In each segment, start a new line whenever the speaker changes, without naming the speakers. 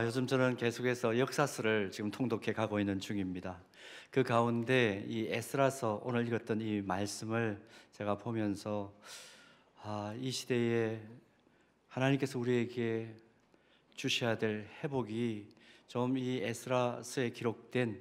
요즘 저는 계속해서 역사서를 지금 통독해 가고 있는 중입니다. 그 가운데 이 에스라서 오늘 읽었던 이 말씀을 제가 보면서 이 시대에 하나님께서 우리에게 주셔야 될 회복이 좀 이 에스라서에 기록된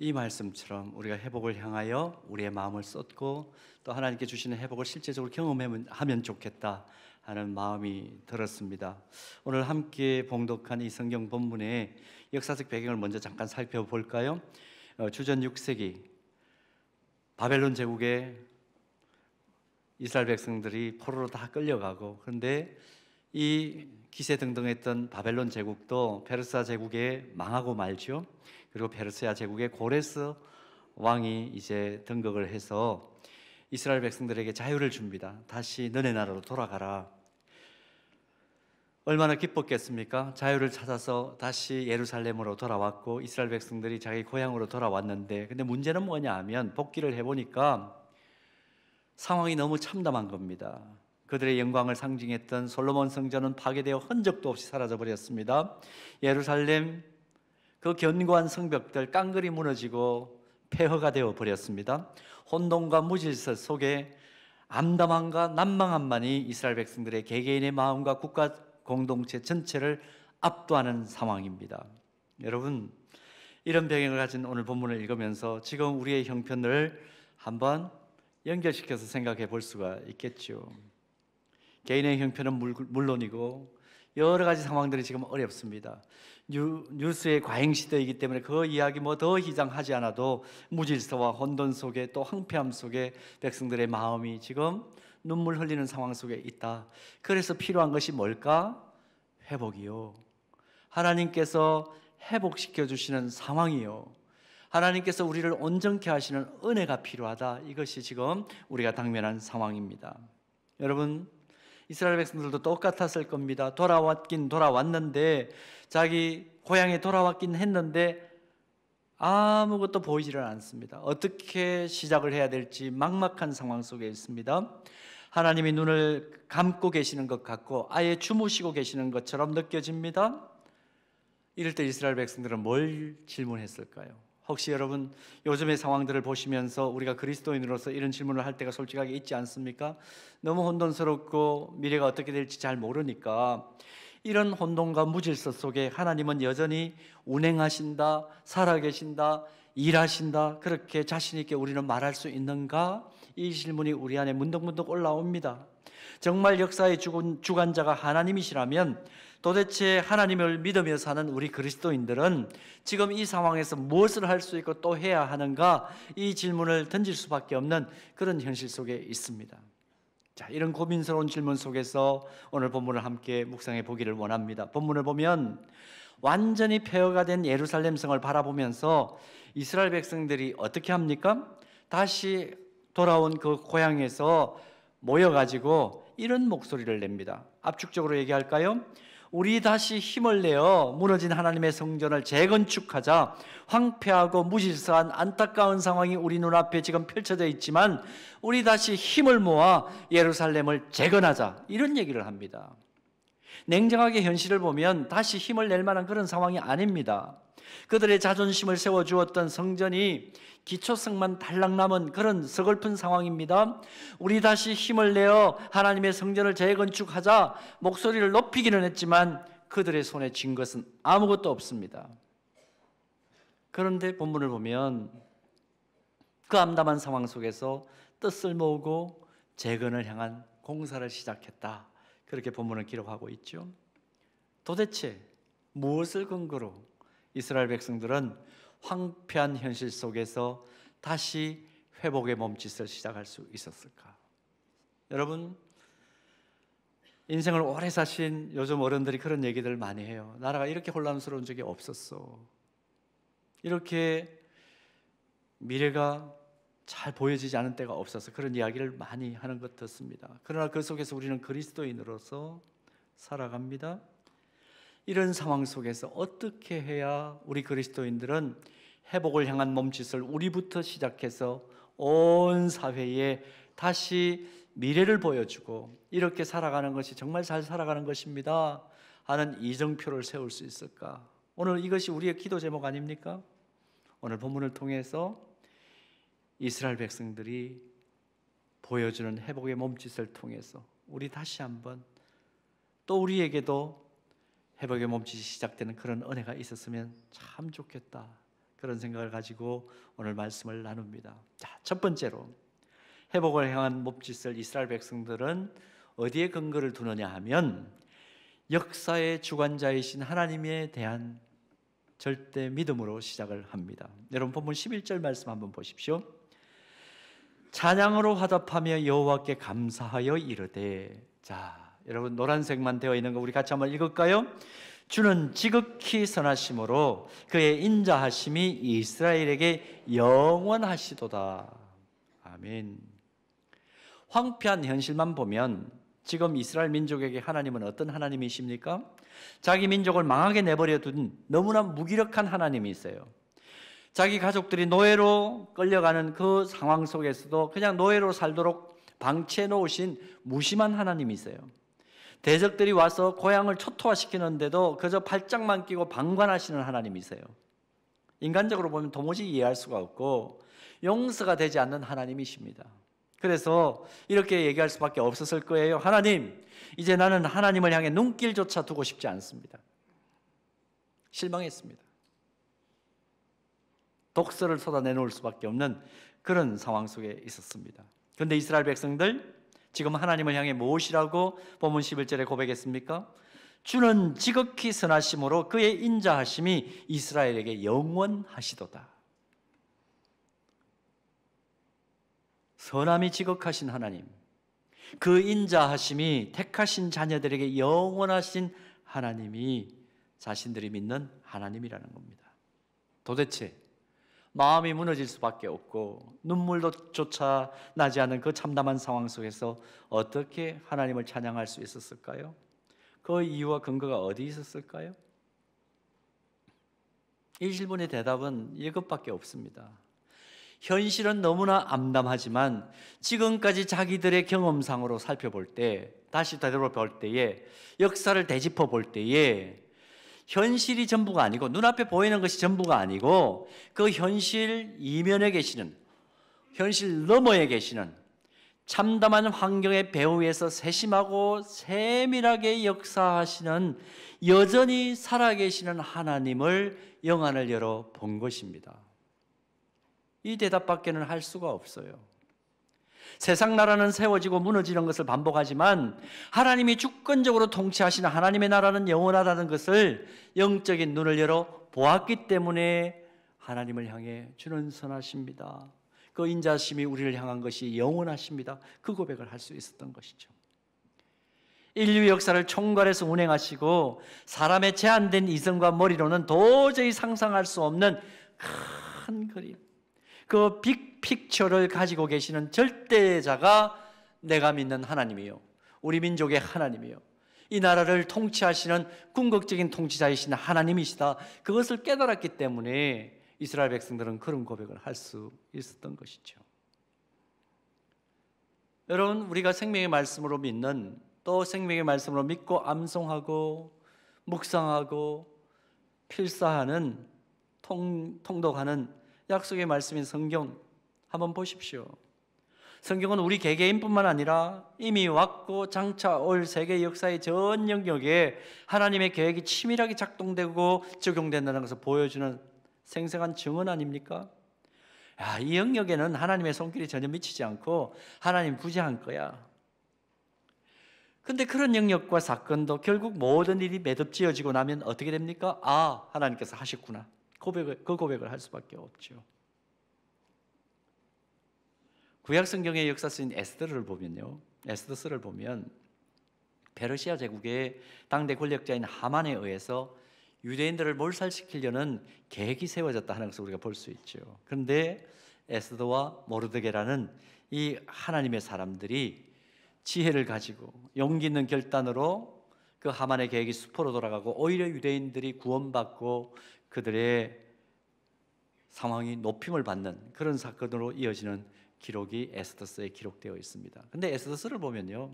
이 말씀처럼 우리가 회복을 향하여 우리의 마음을 쏟고 또 하나님께 주시는 회복을 실제적으로 경험하면 좋겠다 하는 마음이 들었습니다. 오늘 함께 봉독한 이 성경 본문의 역사적 배경을 먼저 잠깐 살펴볼까요? 주전 6세기 바벨론 제국에 이스라엘 백성들이 포로로 다 끌려가고, 그런데 이 기세등등했던 바벨론 제국도 페르시아 제국에 망하고 말죠. 그리고 페르시아 제국의 고레스 왕이 이제 등극을 해서 이스라엘 백성들에게 자유를 줍니다. 다시 너네 나라로 돌아가라. 얼마나 기뻤겠습니까? 자유를 찾아서 다시 예루살렘으로 돌아왔고 이스라엘 백성들이 자기 고향으로 돌아왔는데, 근데 문제는 뭐냐 하면 복귀를 해보니까 상황이 너무 참담한 겁니다. 그들의 영광을 상징했던 솔로몬 성전은 파괴되어 흔적도 없이 사라져버렸습니다. 예루살렘 그 견고한 성벽들 깡그리 무너지고 폐허가 되어 버렸습니다. 혼돈과 무질서 속에 암담함과 난망함만이 이스라엘 백성들의 개개인의 마음과 국가 공동체 전체를 압도하는 상황입니다. 여러분, 이런 배경을 가진 오늘 본문을 읽으면서 지금 우리의 형편을 한번 연결시켜서 생각해 볼 수가 있겠죠. 개인의 형편은 물론이고 여러 가지 상황들이 지금 어렵습니다. 뉴스의 과잉 시대이기 때문에 그 이야기 더 희장하지 않아도 무질서와 혼돈 속에 또 황폐함 속에 백성들의 마음이 지금 눈물 흘리는 상황 속에 있다. 그래서 필요한 것이 뭘까? 회복이요. 하나님께서 회복시켜 주시는 상황이요. 하나님께서 우리를 온전케 하시는 은혜가 필요하다. 이것이 지금 우리가 당면한 상황입니다. 여러분, 이스라엘 백성들도 똑같았을 겁니다. 돌아왔긴 돌아왔는데, 자기 고향에 돌아왔긴 했는데 아무것도 보이지를 않습니다. 어떻게 시작을 해야 될지 막막한 상황 속에 있습니다. 하나님이 눈을 감고 계시는 것 같고 아예 주무시고 계시는 것처럼 느껴집니다. 이럴 때 이스라엘 백성들은 뭘 질문했을까요? 혹시 여러분 요즘의 상황들을 보시면서 우리가 그리스도인으로서 이런 질문을 할 때가 솔직하게 있지 않습니까? 너무 혼돈스럽고 미래가 어떻게 될지 잘 모르니까 이런 혼돈과 무질서 속에 하나님은 여전히 운행하신다, 살아계신다, 일하신다, 그렇게 자신 있게 우리는 말할 수 있는가? 이 질문이 우리 안에 문득문득 올라옵니다. 정말 역사의 주관자가 하나님이시라면 도대체 하나님을 믿으며 사는 우리 그리스도인들은 지금 이 상황에서 무엇을 할 수 있고 또 해야 하는가? 이 질문을 던질 수밖에 없는 그런 현실 속에 있습니다. 자, 이런 고민스러운 질문 속에서 오늘 본문을 함께 묵상해 보기를 원합니다. 본문을 보면 완전히 폐허가 된 예루살렘 성을 바라보면서 이스라엘 백성들이 어떻게 합니까? 다시 돌아온 그 고향에서 모여가지고 이런 목소리를 냅니다. 압축적으로 얘기할까요? 우리 다시 힘을 내어 무너진 하나님의 성전을 재건축하자. 황폐하고 무질서한 안타까운 상황이 우리 눈앞에 지금 펼쳐져 있지만 우리 다시 힘을 모아 예루살렘을 재건하자. 이런 얘기를 합니다. 냉정하게 현실을 보면 다시 힘을 낼 만한 그런 상황이 아닙니다. 그들의 자존심을 세워주었던 성전이 기초성만 달랑 남은 그런 서글픈 상황입니다. 우리 다시 힘을 내어 하나님의 성전을 재건축하자 목소리를 높이기는 했지만 그들의 손에 쥔 것은 아무것도 없습니다. 그런데 본문을 보면 그 암담한 상황 속에서 뜻을 모으고 재건을 향한 공사를 시작했다. 그렇게 본문을 기록하고 있죠. 도대체 무엇을 근거로 이스라엘 백성들은 황폐한 현실 속에서 다시 회복의 몸짓을 시작할 수 있었을까? 여러분, 인생을 오래 사신 요즘 어른들이 그런 얘기들 많이 해요. 나라가 이렇게 혼란스러운 적이 없었어. 이렇게 미래가 잘 보여지지 않은 때가 없어서 그런 이야기를 많이 하는 것 같습니다. 그러나 그 속에서 우리는 그리스도인으로서 살아갑니다. 이런 상황 속에서 어떻게 해야 우리 그리스도인들은 회복을 향한 몸짓을 우리부터 시작해서 온 사회에 다시 미래를 보여주고 이렇게 살아가는 것이 정말 잘 살아가는 것입니다 하는 이정표를 세울 수 있을까? 오늘 이것이 우리의 기도 제목 아닙니까? 오늘 본문을 통해서 이스라엘 백성들이 보여주는 회복의 몸짓을 통해서 우리 다시 한번 또 우리에게도 회복의 몸짓이 시작되는 그런 은혜가 있었으면 참 좋겠다, 그런 생각을 가지고 오늘 말씀을 나눕니다. 자, 첫 번째로 회복을 향한 몸짓을 이스라엘 백성들은 어디에 근거를 두느냐 하면 역사의 주관자이신 하나님에 대한 절대 믿음으로 시작을 합니다. 여러분 본문 11절 말씀 한번 보십시오. 찬양으로 화답하며 여호와께 감사하여 이르되. 자, 여러분 노란색만 되어 있는 거 우리 같이 한번 읽을까요? 주는 지극히 선하심으로 그의 인자하심이 이스라엘에게 영원하시도다. 아멘. 황폐한 현실만 보면 지금 이스라엘 민족에게 하나님은 어떤 하나님이십니까? 자기 민족을 망하게 내버려 둔 너무나 무기력한 하나님이 있어요. 자기 가족들이 노예로 끌려가는 그 상황 속에서도 그냥 노예로 살도록 방치해 놓으신 무심한 하나님이 있어요. 대적들이 와서 고향을 초토화시키는데도 그저 팔짱만 끼고 방관하시는 하나님이세요. 인간적으로 보면 도무지 이해할 수가 없고 용서가 되지 않는 하나님이십니다. 그래서 이렇게 얘기할 수밖에 없었을 거예요. 하나님, 이제 나는 하나님을 향해 눈길조차 두고 싶지 않습니다. 실망했습니다. 독서를 쏟아내놓을 수밖에 없는 그런 상황 속에 있었습니다. 그런데 이스라엘 백성들 지금 하나님을 향해 무엇이라고 본문 11절에 고백했습니까? 주는 지극히 선하심으로 그의 인자하심이 이스라엘에게 영원하시도다. 선함이 지극하신 하나님, 그 인자하심이 택하신 자녀들에게 영원하신 하나님이 자신들이 믿는 하나님이라는 겁니다. 도대체 마음이 무너질 수밖에 없고 눈물도 조차 나지 않은 그 참담한 상황 속에서 어떻게 하나님을 찬양할 수 있었을까요? 그 이유와 근거가 어디 있었을까요? 이 질문의 대답은 이것밖에 없습니다. 현실은 너무나 암담하지만 지금까지 자기들의 경험상으로 살펴볼 때, 다시 되돌아볼 때에, 역사를 되짚어 볼 때에 현실이 전부가 아니고 눈앞에 보이는 것이 전부가 아니고 그 현실 이면에 계시는, 현실 너머에 계시는 참담한 환경의 배후에서 세심하고 세밀하게 역사하시는 여전히 살아계시는 하나님을 영안을 열어 본 것입니다. 이 대답밖에는 할 수가 없어요. 세상 나라는 세워지고 무너지는 것을 반복하지만 하나님이 주권적으로 통치하시는 하나님의 나라는 영원하다는 것을 영적인 눈을 열어 보았기 때문에 하나님을 향해 주는 선하십니다, 그 인자심이 우리를 향한 것이 영원하십니다, 그 고백을 할 수 있었던 것이죠. 인류 역사를 총괄해서 운행하시고 사람의 제한된 이성과 머리로는 도저히 상상할 수 없는 큰 그림, 그 빅픽처를 가지고 계시는 절대자가 내가 믿는 하나님이요, 우리 민족의 하나님이요, 이 나라를 통치하시는 궁극적인 통치자이신 하나님이시다, 그것을 깨달았기 때문에 이스라엘 백성들은 그런 고백을 할 수 있었던 것이죠. 여러분, 우리가 생명의 말씀으로 믿는, 또 생명의 말씀으로 믿고 암송하고 묵상하고 필사하는, 통독하는 약속의 말씀인 성경 한번 보십시오. 성경은 우리 개개인뿐만 아니라 이미 왔고 장차 올 세계 역사의 전 영역에 하나님의 계획이 치밀하게 작동되고 적용된다는 것을 보여주는 생생한 증언 아닙니까? 이 영역에는 하나님의 손길이 전혀 미치지 않고 하나님 부재한 거야. 근데 그런 영역과 사건도 결국 모든 일이 매듭지어지고 나면 어떻게 됩니까? 하나님께서 하셨구나, 그 고백을 할 수밖에 없죠. 구약 성경의 역사서인 에스더를 보면요, 에스더서를 보면 페르시아 제국의 당대 권력자인 하만에 의해서 유대인들을 몰살시키려는 계획이 세워졌다 하는 것을 우리가 볼 수 있죠. 그런데 에스더와 모르드게라는 이 하나님의 사람들이 지혜를 가지고 용기 있는 결단으로 그 하만의 계획이 수포로 돌아가고 오히려 유대인들이 구원받고 그들의 상황이 높임을 받는 그런 사건으로 이어지는 기록이 에스더서에 기록되어 있습니다. 그런데 에스더서를 보면요,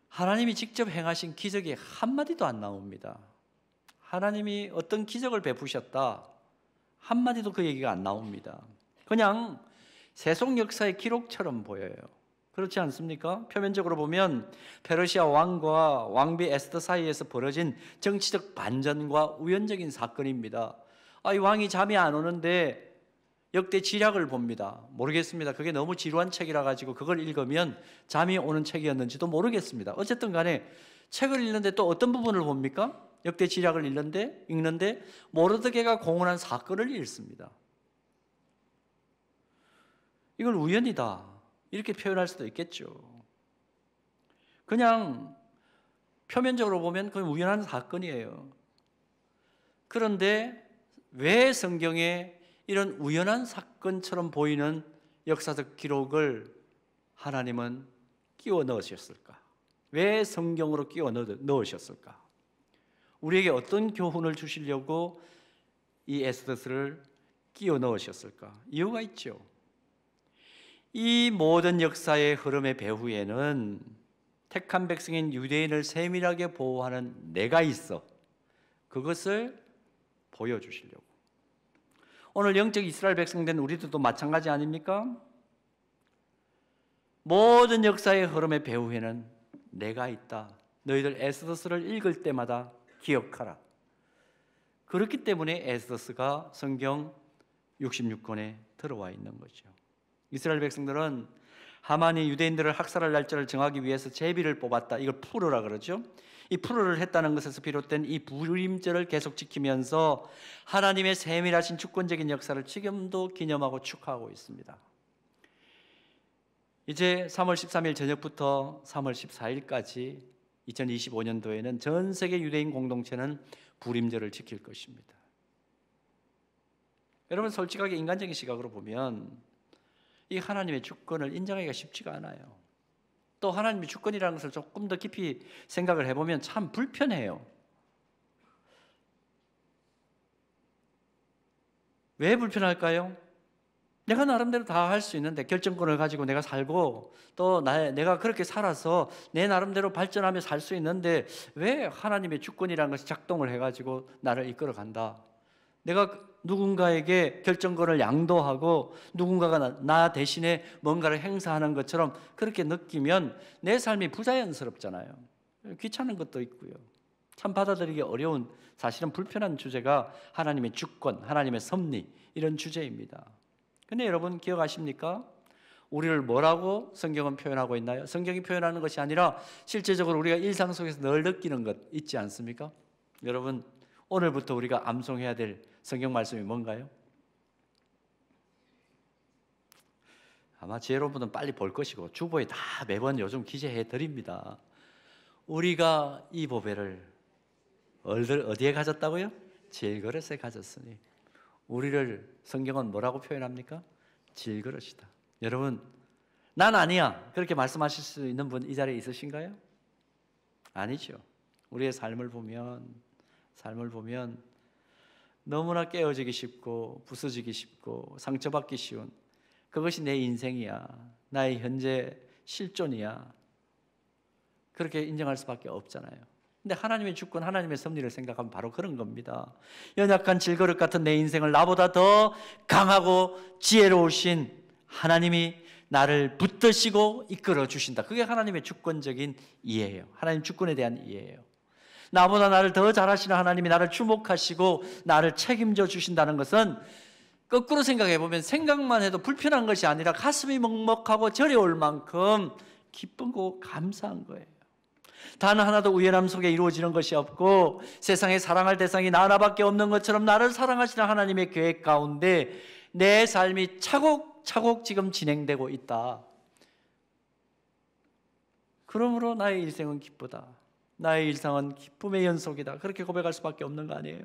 하나님이 직접 행하신 기적이 한마디도 안 나옵니다. 하나님이 어떤 기적을 베푸셨다 한마디도 그 얘기가 안 나옵니다. 그냥 세속 역사의 기록처럼 보여요. 그렇지 않습니까? 표면적으로 보면 페르시아 왕과 왕비 에스더 사이에서 벌어진 정치적 반전과 우연적인 사건입니다. 이 왕이 잠이 안 오는데 역대 지략을 봅니다. 모르겠습니다. 그게 너무 지루한 책이라 가지고 그걸 읽으면 잠이 오는 책이었는지도 모르겠습니다. 어쨌든 간에 책을 읽는데 또 어떤 부분을 봅니까? 역대 지략을 읽는데 모르드게가 공언한 사건을 읽습니다. 이걸 우연이다 이렇게 표현할 수도 있겠죠. 그냥 표면적으로 보면 그건 우연한 사건이에요. 그런데 왜 성경에 이런 우연한 사건처럼 보이는 역사적 기록을 하나님은 끼워 넣으셨을까? 왜 성경으로 끼워 넣으셨을까? 우리에게 어떤 교훈을 주시려고 이 에스더스를 끼워 넣으셨을까? 이유가 있죠. 이 모든 역사의 흐름의 배후에는 택한 백성인 유대인을 세밀하게 보호하는 내가 있어. 그것을 보여주시려고. 오늘 영적 이스라엘 백성 된 우리들도 마찬가지 아닙니까? 모든 역사의 흐름의 배후에는 내가 있다. 너희들 에스더스를 읽을 때마다 기억하라. 그렇기 때문에 에스더스가 성경 66권에 들어와 있는 거죠. 이스라엘 백성들은 하만이 유대인들을 학살할 날짜를 정하기 위해서 제비를 뽑았다. 이걸 푸르라 그러죠. 이 푸르를 했다는 것에서 비롯된 이 부림절을 계속 지키면서 하나님의 세밀하신 주권적인 역사를 지금도 기념하고 축하하고 있습니다. 이제 3월 13일 저녁부터 3월 14일까지 2025년도에는 전 세계 유대인 공동체는 부림절을 지킬 것입니다. 여러분 솔직하게 인간적인 시각으로 보면 이 하나님의 주권을 인정하기가 쉽지가 않아요. 또 하나님의 주권이라는 것을 조금 더 깊이 생각을 해보면 참 불편해요. 왜 불편할까요? 내가 나름대로 다 할 수 있는데 결정권을 가지고 내가 살고 또 내가 그렇게 살아서 내 나름대로 발전하며 살 수 있는데 왜 하나님의 주권이라는 것이 작동을 해가지고 나를 이끌어 간다. 내가 누군가에게 결정권을 양도하고 누군가가 나 대신에 뭔가를 행사하는 것처럼 그렇게 느끼면 내 삶이 부자연스럽잖아요. 귀찮은 것도 있고요. 참 받아들이기 어려운 사실은 불편한 주제가 하나님의 주권, 하나님의 섭리 이런 주제입니다. 근데 여러분 기억하십니까? 우리를 뭐라고 성경은 표현하고 있나요? 성경이 표현하는 것이 아니라 실제적으로 우리가 일상 속에서 늘 느끼는 것 있지 않습니까? 여러분 오늘부터 우리가 암송해야 될 성경 말씀이 뭔가요? 아마 지혜로운 빨리 볼 것이고 주보에 다 매번 요즘 기재해 드립니다. 우리가 이 보배를 어디에 가졌다고요? 질그릇에 가졌으니. 우리를 성경은 뭐라고 표현합니까? 질그릇이다. 여러분 난 아니야 그렇게 말씀하실 수 있는 분 이 자리에 있으신가요? 아니죠. 우리의 삶을 보면 너무나 깨어지기 쉽고 부서지기 쉽고 상처받기 쉬운 그것이 내 인생이야. 나의 현재 실존이야. 그렇게 인정할 수밖에 없잖아요. 근데 하나님의 주권, 하나님의 섭리를 생각하면 바로 그런 겁니다. 연약한 질그릇 같은 내 인생을 나보다 더 강하고 지혜로우신 하나님이 나를 붙드시고 이끌어 주신다. 그게 하나님의 주권적인 이해예요. 하나님 주권에 대한 이해예요. 나보다 나를 더 잘하시는 하나님이 나를 주목하시고 나를 책임져 주신다는 것은 거꾸로 생각해 보면 생각만 해도 불편한 것이 아니라 가슴이 먹먹하고 저려올 만큼 기쁘고 감사한 거예요. 단 하나도 우연함 속에 이루어지는 것이 없고 세상에 사랑할 대상이 나 하나밖에 없는 것처럼 나를 사랑하시는 하나님의 계획 가운데 내 삶이 차곡차곡 지금 진행되고 있다. 그러므로 나의 일생은 기쁘다. 나의 일상은 기쁨의 연속이다. 그렇게 고백할 수밖에 없는 거 아니에요?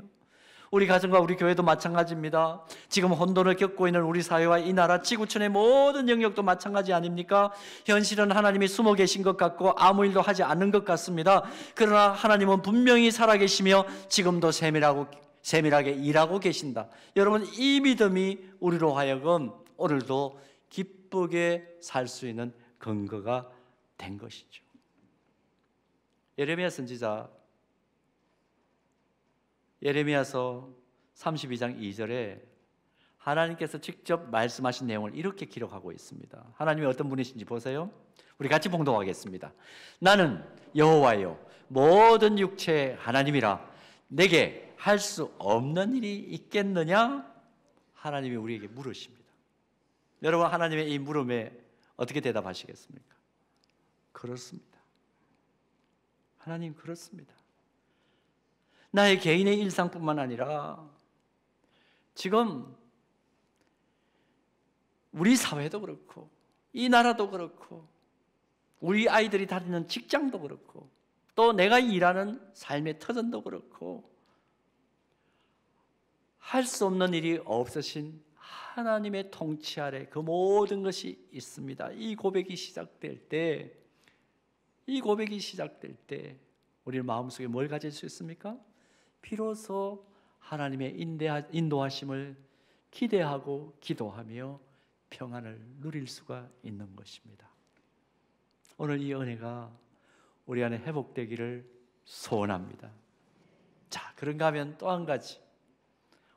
우리 가정과 우리 교회도 마찬가지입니다. 지금 혼돈을 겪고 있는 우리 사회와 이 나라 지구촌의 모든 영역도 마찬가지 아닙니까? 현실은 하나님이 숨어 계신 것 같고 아무 일도 하지 않는 것 같습니다. 그러나 하나님은 분명히 살아계시며 지금도 세밀하게 일하고 계신다. 여러분 이 믿음이 우리로 하여금 오늘도 기쁘게 살 수 있는 근거가 된 것이죠. 예레미야 선지자 예레미야서 32장 2절에 하나님께서 직접 말씀하신 내용을 이렇게 기록하고 있습니다. 하나님이 어떤 분이신지 보세요. 우리 같이 봉독하겠습니다. 나는 여호와여 모든 육체의 하나님이라 내게 할 수 없는 일이 있겠느냐? 하나님이 우리에게 물으십니다. 여러분, 하나님의 이 물음에 어떻게 대답하시겠습니까? 그렇습니다. 하나님, 그렇습니다. 나의 개인의 일상뿐만 아니라 지금 우리 사회도 그렇고 이 나라도 그렇고 우리 아이들이 다니는 직장도 그렇고 또 내가 일하는 삶의 터전도 그렇고 할 수 없는 일이 없으신 하나님의 통치 아래 그 모든 것이 있습니다. 이 고백이 시작될 때 우리는 마음속에 뭘 가질 수 있습니까? 비로소 하나님의 인도하심을 기대하고 기도하며 평안을 누릴 수가 있는 것입니다. 오늘 이 은혜가 우리 안에 회복되기를 소원합니다. 자, 그런가 하면 또 한 가지,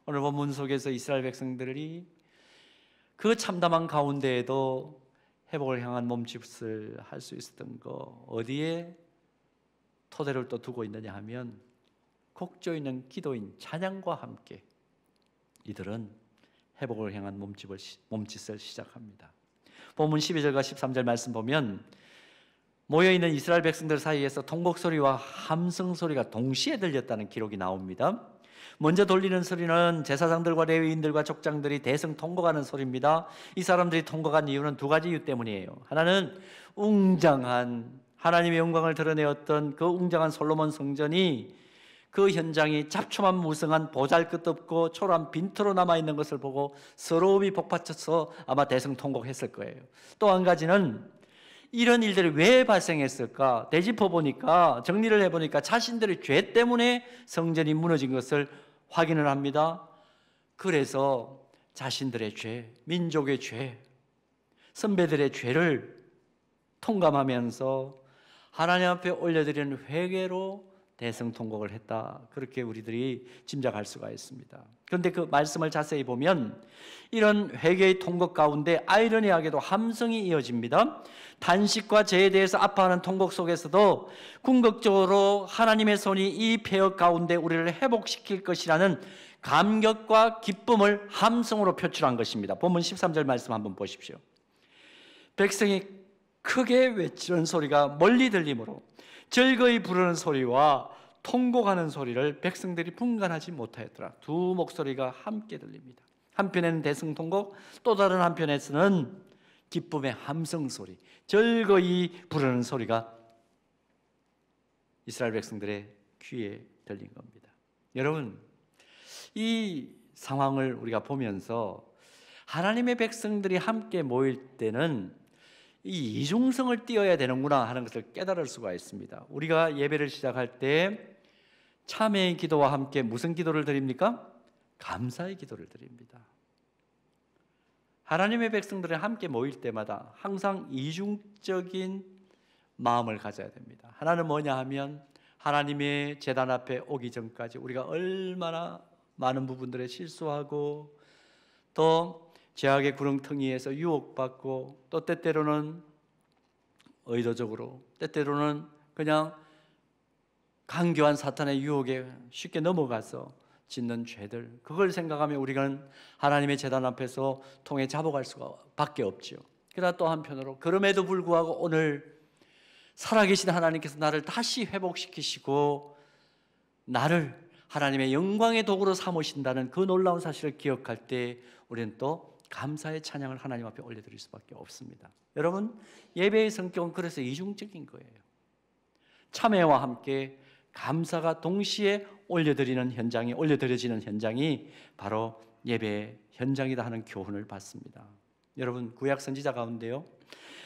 오늘 본문 속에서 이스라엘 백성들이 그 참담한 가운데에도 회복을 향한 몸짓을 할 수 있었던 거, 어디에 토대를 또 두고 있느냐 하면 곡조 있는 기도인 찬양과 함께 이들은 회복을 향한 몸짓을 시작합니다. 본문 12절과 13절 말씀 보면 모여있는 이스라엘 백성들 사이에서 통곡소리와 함성소리가 동시에 들렸다는 기록이 나옵니다. 먼저 돌리는 소리는 제사장들과 레위인들과 족장들이 대성 통곡하는 소리입니다. 이 사람들이 통곡한 이유는 두 가지 이유 때문이에요. 하나는 웅장한 하나님의 영광을 드러내었던 그 웅장한 솔로몬 성전이 그 현장이 잡초만 무성한 보잘것없고 초라한 빈터로 남아있는 것을 보고 서러움이 복받쳐서 아마 대성통곡했을 거예요. 또 한 가지는 이런 일들이 왜 발생했을까? 되짚어 보니까, 정리를 해보니까 자신들의 죄 때문에 성전이 무너진 것을 확인을 합니다. 그래서 자신들의 죄, 민족의 죄, 선배들의 죄를 통감하면서 하나님 앞에 올려드리는 회개로 대성통곡을 했다, 그렇게 우리들이 짐작할 수가 있습니다. 그런데 그 말씀을 자세히 보면 이런 회개의 통곡 가운데 아이러니하게도 함성이 이어집니다. 단식과 죄에 대해서 아파하는 통곡 속에서도 궁극적으로 하나님의 손이 이 폐역 가운데 우리를 회복시킬 것이라는 감격과 기쁨을 함성으로 표출한 것입니다. 본문 13절 말씀 한번 보십시오. 백성이 크게 외치는 소리가 멀리 들리므로 즐거이 부르는 소리와 통곡하는 소리를 백성들이 분간하지 못하였더라. 두 목소리가 함께 들립니다. 한편에는 대성통곡, 또 다른 한편에서는 기쁨의 함성소리, 즐거이 부르는 소리가 이스라엘 백성들의 귀에 들린 겁니다. 여러분, 이 상황을 우리가 보면서 하나님의 백성들이 함께 모일 때는 이 이중성을 띄어야 되는구나 하는 것을 깨달을 수가 있습니다. 우리가 예배를 시작할 때 참회의 기도와 함께 무슨 기도를 드립니까? 감사의 기도를 드립니다. 하나님의 백성들이 함께 모일 때마다 항상 이중적인 마음을 가져야 됩니다. 하나는 뭐냐 하면 하나님의 제단 앞에 오기 전까지 우리가 얼마나 많은 부분들에 실수하고 또 죄악의 구렁텅이에서 유혹받고 또 때때로는 의도적으로 때때로는 그냥 강교한 사탄의 유혹에 쉽게 넘어가서 짓는 죄들, 그걸 생각하면 우리가 하나님의 제단 앞에서 통해 잡아갈 수가 밖에 없죠. 그러나 또 한편으로 그럼에도 불구하고 오늘 살아계신 하나님께서 나를 다시 회복시키시고 나를 하나님의 영광의 도구로 삼으신다는 그 놀라운 사실을 기억할 때 우리는 또 감사의 찬양을 하나님 앞에 올려드릴 수밖에 없습니다. 여러분, 예배의 성격은 그래서 이중적인 거예요. 참회와 함께 감사가 동시에 올려드려지는 현장이 바로 예배의 현장이다 하는 교훈을 받습니다. 여러분, 구약 선지자 가운데요,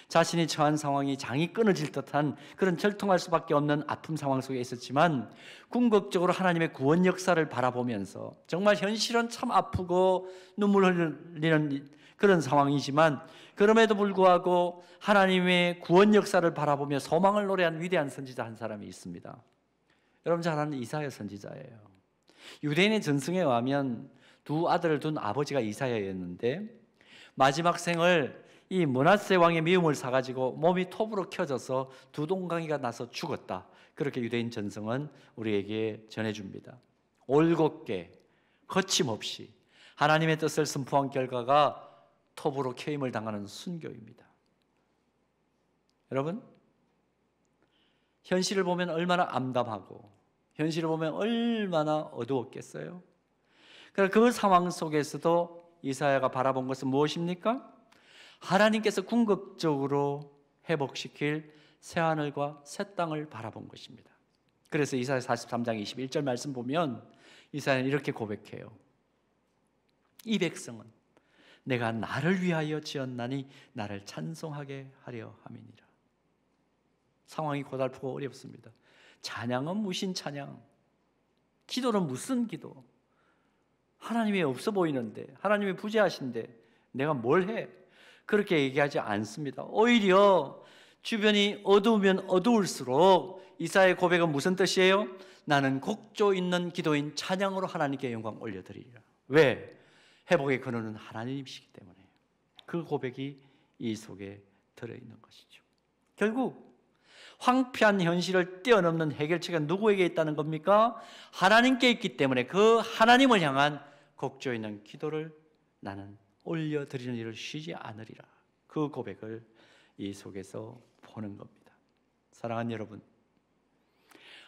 자신이 처한 상황이 장이 끊어질 듯한 그런 절통할 수밖에 없는 아픔 상황 속에 있었지만 궁극적으로 하나님의 구원 역사를 바라보면서 정말 현실은 참 아프고 눈물 흘리는 그런 상황이지만 그럼에도 불구하고 하나님의 구원 역사를 바라보며 소망을 노래한 위대한 선지자 한 사람이 있습니다. 여러분 잘 아는 이사야 선지자예요. 유대인의 전승에 의하면 두 아들을 둔 아버지가 이사야였는데 마지막 생을 이 므낫세 왕의 미움을 사가지고 몸이 톱으로 켜져서 두 동강이가 나서 죽었다. 그렇게 유대인 전승은 우리에게 전해줍니다. 올곧게 거침없이 하나님의 뜻을 선포한 결과가 톱으로 켜임을 당하는 순교입니다. 여러분, 현실을 보면 얼마나 암담하고 현실을 보면 얼마나 어두웠겠어요? 그러나 그 상황 속에서도 이사야가 바라본 것은 무엇입니까? 하나님께서 궁극적으로 회복시킬 새하늘과 새 땅을 바라본 것입니다. 그래서 이사야 43장 21절 말씀 보면 이사야는 이렇게 고백해요. 이 백성은 내가 나를 위하여 지었나니 나를 찬송하게 하려 함이니라. 상황이 고달프고 어렵습니다. 찬양은 무슨 찬양? 기도는 무슨 기도? 하나님이 없어 보이는데, 하나님이 부재하신데 내가 뭘 해? 그렇게 얘기하지 않습니다. 오히려 주변이 어두우면 어두울수록 이사야의 고백은 무슨 뜻이에요? 나는 곡조 있는 기도인 찬양으로 하나님께 영광 올려드리리라. 왜? 회복의 근원은 하나님이시기 때문에. 그 고백이 이 속에 들어있는 것이죠. 결국 황폐한 현실을 뛰어넘는 해결책이 누구에게 있다는 겁니까? 하나님께 있기 때문에 그 하나님을 향한 곡조 있는 기도를 나는 올려드리는 일을 쉬지 않으리라. 그 고백을 이 속에서 보는 겁니다. 사랑하는 여러분,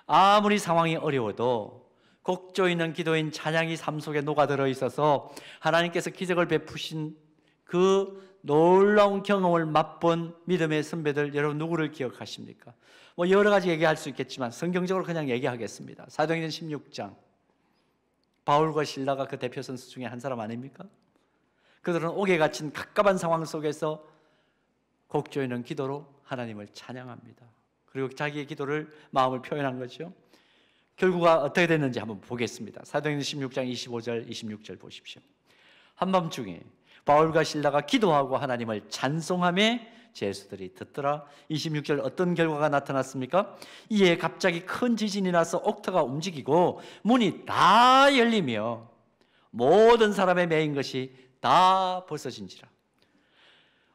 아무리 상황이 어려워도 곡조 있는 기도인 찬양이 삶 속에 녹아들어 있어서 하나님께서 기적을 베푸신 그 놀라운 경험을 맛본 믿음의 선배들, 여러분 누구를 기억하십니까? 뭐 여러 가지 얘기할 수 있겠지만 성경적으로 그냥 얘기하겠습니다. 사도행전 16장, 바울과 실라가 그 대표 선수 중에 한 사람 아닙니까? 그들은 옥에 갇힌 갑갑한 상황 속에서 곡조 있는 기도로 하나님을 찬양합니다. 그리고 자기의 기도를, 마음을 표현한 거죠. 결과가 어떻게 됐는지 한번 보겠습니다. 사도행전 16장 25절 26절 보십시오. 한밤중에 바울과 실라가 기도하고 하나님을 찬송하며 제수들이 듣더라. 26절 어떤 결과가 나타났습니까? 이에 갑자기 큰 지진이 나서 옥터가 움직이고 문이 다 열리며 모든 사람의 매인 것이 다 벗어진지라.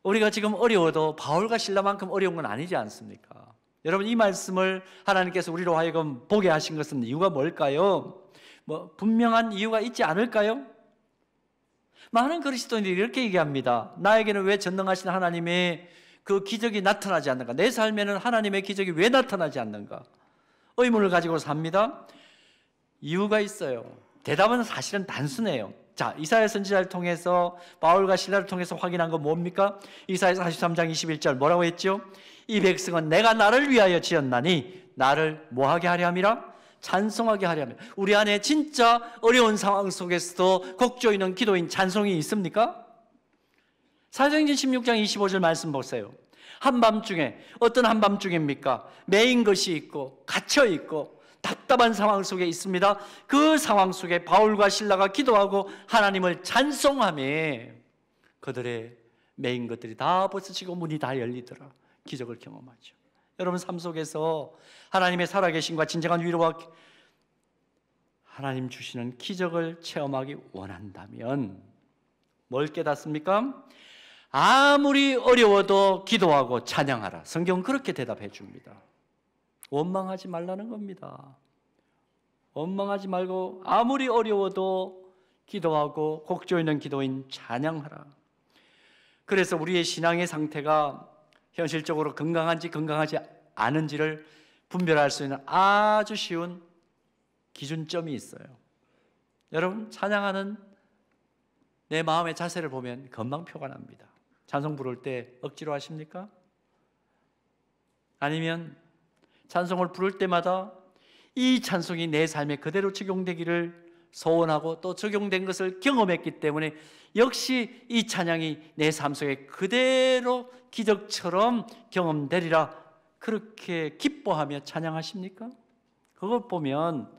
우리가 지금 어려워도 바울과 실라만큼 어려운 건 아니지 않습니까? 여러분, 이 말씀을 하나님께서 우리로 하여금 보게 하신 것은 이유가 뭘까요? 분명한 이유가 있지 않을까요? 많은 그리스도인들이 이렇게 얘기합니다. 나에게는 왜 전능하신 하나님의 그 기적이 나타나지 않는가? 내 삶에는 하나님의 기적이 왜 나타나지 않는가? 의문을 가지고 삽니다. 이유가 있어요. 대답은 사실은 단순해요. 자, 이사야 선지자를 통해서, 바울과 실라를 통해서 확인한 건 뭡니까? 이사야 43장 21절 뭐라고 했죠? 이 백성은 내가 나를 위하여 지었나니 나를 뭐하게 하려 함이라? 찬송하게 하려 함이라. 우리 안에 진짜 어려운 상황 속에서도 곡조 있는 기도인 찬송이 있습니까? 사도행전 16장 25절 말씀 보세요. 한밤중에, 어떤 한밤중입니까? 매인 것이 있고 갇혀 있고 답답한 상황 속에 있습니다. 그 상황 속에 바울과 실라가 기도하고 하나님을 찬송하며 그들의 매인 것들이 다 벗어지고 문이 다 열리더라. 기적을 경험하죠. 여러분 삶 속에서 하나님의 살아계심과 진정한 위로와 하나님 주시는 기적을 체험하기 원한다면 뭘 깨닫습니까? 아무리 어려워도 기도하고 찬양하라. 성경은 그렇게 대답해 줍니다. 원망하지 말라는 겁니다. 원망하지 말고 아무리 어려워도 기도하고 곡조 있는 기도인 찬양하라. 그래서 우리의 신앙의 상태가 현실적으로 건강한지 건강하지 않은지를 분별할 수 있는 아주 쉬운 기준점이 있어요. 여러분, 찬양하는 내 마음의 자세를 보면 금방 표가 납니다. 찬송 부를 때 억지로 하십니까? 아니면 찬송을 부를 때마다 이 찬송이 내 삶에 그대로 적용되기를 소원하고 또 적용된 것을 경험했기 때문에 역시 이 찬양이 내 삶 속에 그대로 기적처럼 경험되리라, 그렇게 기뻐하며 찬양하십니까? 그걸 보면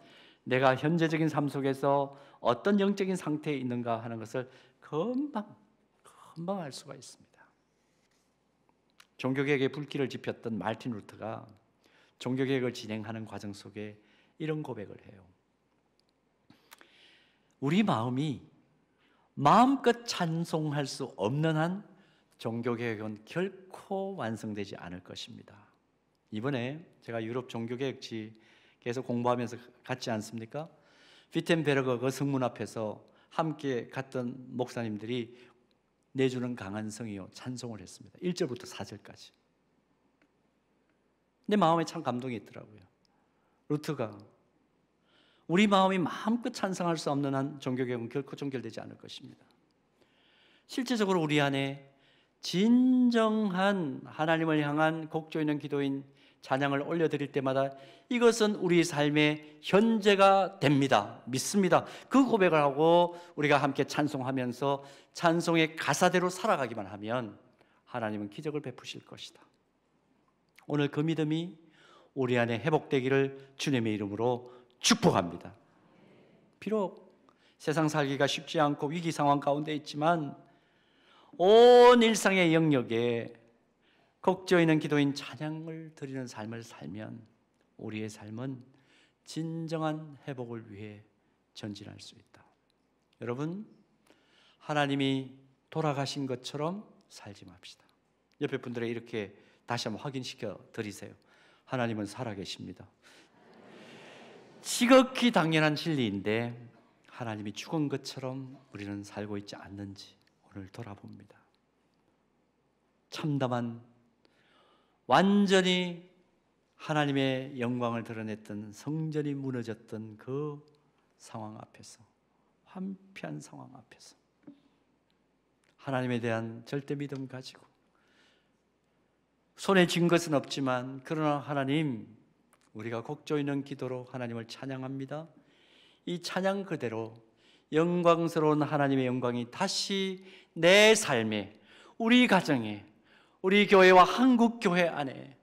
내가 현재적인 삶 속에서 어떤 영적인 상태에 있는가 하는 것을 금방 알 수가 있습니다. 종교개혁의 불길을 지폈던 마르틴 루터가 종교개혁을 진행하는 과정 속에 이런 고백을 해요. 우리 마음이 마음껏 찬송할 수 없는 한 종교개혁은 결코 완성되지 않을 것입니다. 이번에 제가 유럽 종교개혁지 계속 공부하면서 갔지 않습니까? 비텐베르그 그 성문 앞에서 함께 갔던 목사님들이 내주는 강한 성이요 찬송을 했습니다. 1절부터 4절까지. 내 마음에 참 감동이 있더라고요. 루트가 우리 마음이 마음껏 찬송할 수 없는 한 종교개혁은 결코 종결되지 않을 것입니다. 실제적으로 우리 안에 진정한 하나님을 향한 곡조 있는 기도인 찬양을 올려드릴 때마다 이것은 우리 삶의 현재가 됩니다. 믿습니다. 그 고백을 하고 우리가 함께 찬송하면서 찬송의 가사대로 살아가기만 하면 하나님은 기적을 베푸실 것이다. 오늘 그 믿음이 우리 안에 회복되기를 주님의 이름으로 축복합니다. 비록 세상 살기가 쉽지 않고 위기 상황 가운데 있지만 온 일상의 영역에 곡조 있는 기도인 찬양을 드리는 삶을 살면 우리의 삶은 진정한 회복을 위해 전진할 수 있다. 여러분, 하나님이 돌아가신 것처럼 살지 맙시다. 옆에 분들에게 이렇게 다시 한번 확인시켜 드리세요. 하나님은 살아계십니다. 지극히 당연한 진리인데 하나님이 죽은 것처럼 우리는 살고 있지 않는지 오늘 돌아봅니다. 참담한 완전히 하나님의 영광을 드러냈던 성전이 무너졌던 그 상황 앞에서, 황폐한 상황 앞에서 하나님에 대한 절대 믿음 가지고 손에 쥔 것은 없지만 그러나 하나님, 우리가 곡조 있는 기도로 하나님을 찬양합니다. 이 찬양 그대로 영광스러운 하나님의 영광이 다시 내 삶에, 우리 가정에, 우리 교회와 한국 교회 안에,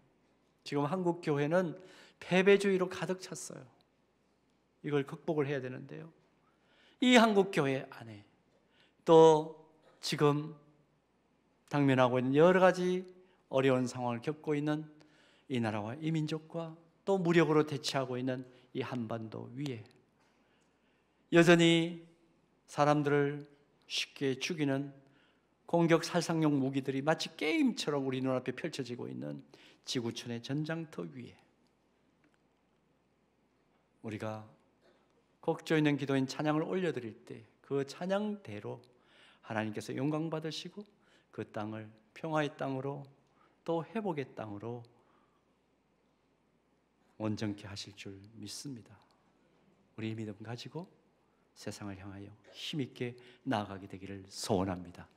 지금 한국 교회는 패배주의로 가득 찼어요. 이걸 극복을 해야 되는데요. 이 한국 교회 안에 또 지금 당면하고 있는 여러 가지 어려운 상황을 겪고 있는 이 나라와 이 민족과 또 무력으로 대치하고 있는 이 한반도 위에 여전히 사람들을 쉽게 죽이는 공격 살상용 무기들이 마치 게임처럼 우리 눈앞에 펼쳐지고 있는 지구촌의 전장터 위에 우리가 곡조 있는 기도인 찬양을 올려드릴 때 그 찬양대로 하나님께서 영광 받으시고 그 땅을 평화의 땅으로 또 회복의 땅으로 온전케 하실 줄 믿습니다. 우리 믿음 가지고 세상을 향하여 힘있게 나아가게 되기를 소원합니다.